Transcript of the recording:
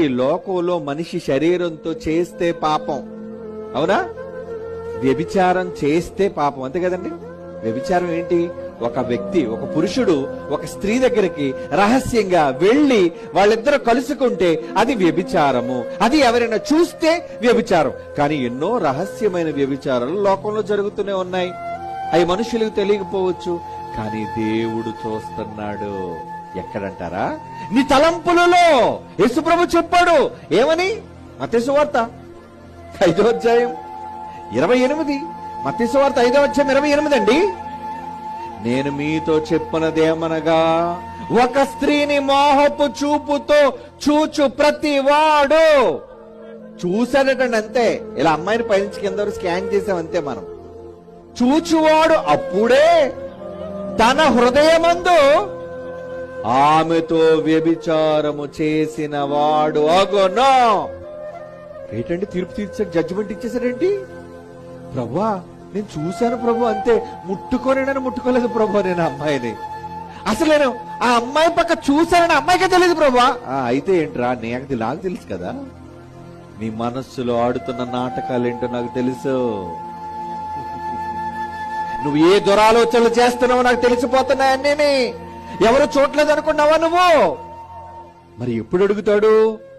ఈ లోకంలో మనిషి శరీరంతో చేస్తే పాపం, అవునా? వ్యభిచారం చేస్తే పాపం, అంతే కదండి. వ్యభిచారం ఏంటి? ఒక వ్యక్తి, ఒక పురుషుడు ఒక స్త్రీ దగ్గరికి రహస్యంగా వెళ్లి వాళ్ళిద్దరూ కలుసుకుంటే అది వ్యభిచారము. అది ఎవరైనా చూస్తే వ్యభిచారం. కానీ ఎన్నో రహస్యమైన వ్యభిచారాలు లోకంలో జరుగుతూనే ఉన్నాయి. అవి మనుషులకు తెలియకపోవచ్చు, కానీ దేవుడు చూస్తున్నాడు. ఎక్కడంటారా? నీ తలంపులలో. యేసుప్రభు చెప్పాడు ఏమని? మత్తయి సువార్త 5వ అధ్యాయం 28. మత్తయి సువార్త 5వ అధ్యాయం 28 అండి. నేను మీతో చెప్పనదేమనగా, ఒక స్త్రీని మోహపు చూపుతో చూచు ప్రతి వాడు. చూశాడటండి అంతే. ఇలా అమ్మాయిని పైనుంచి కింద వరకు స్కాన్ చేసామంతే మనం. చూచువాడు అప్పుడే తన హృదయమందు ఆమెతో వ్యభిచారము చేసిన వాడు అగును. ఏంటండి తీర్పు తీర్చాడు, జడ్జిమెంట్ ఇచ్చేసాడేంటి? ప్రభువా నేను చూశాను ప్రభు, అంతే. ముట్టుకోలేదు ప్రభు నేను ఆ అమ్మాయిని. అసలు నేను ఆ అమ్మాయి పక్క చూశానని అమ్మాయికే తెలియదు ప్రభు. అయితే ఏంట్రా, నాకు తెలుసు కదా నీ మనస్సులో ఆడుతున్న నాటకాలేంటో నాకు తెలుసు. నువ్వు ఏ దురాలోచనలు చేస్తున్నావో నాకు తెలిసిపోతున్నాయన్నీ. ఎవరు చూడలేదు అనుకున్నావా నువ్వు? మరి ఎప్పుడు అడుగుతాడు?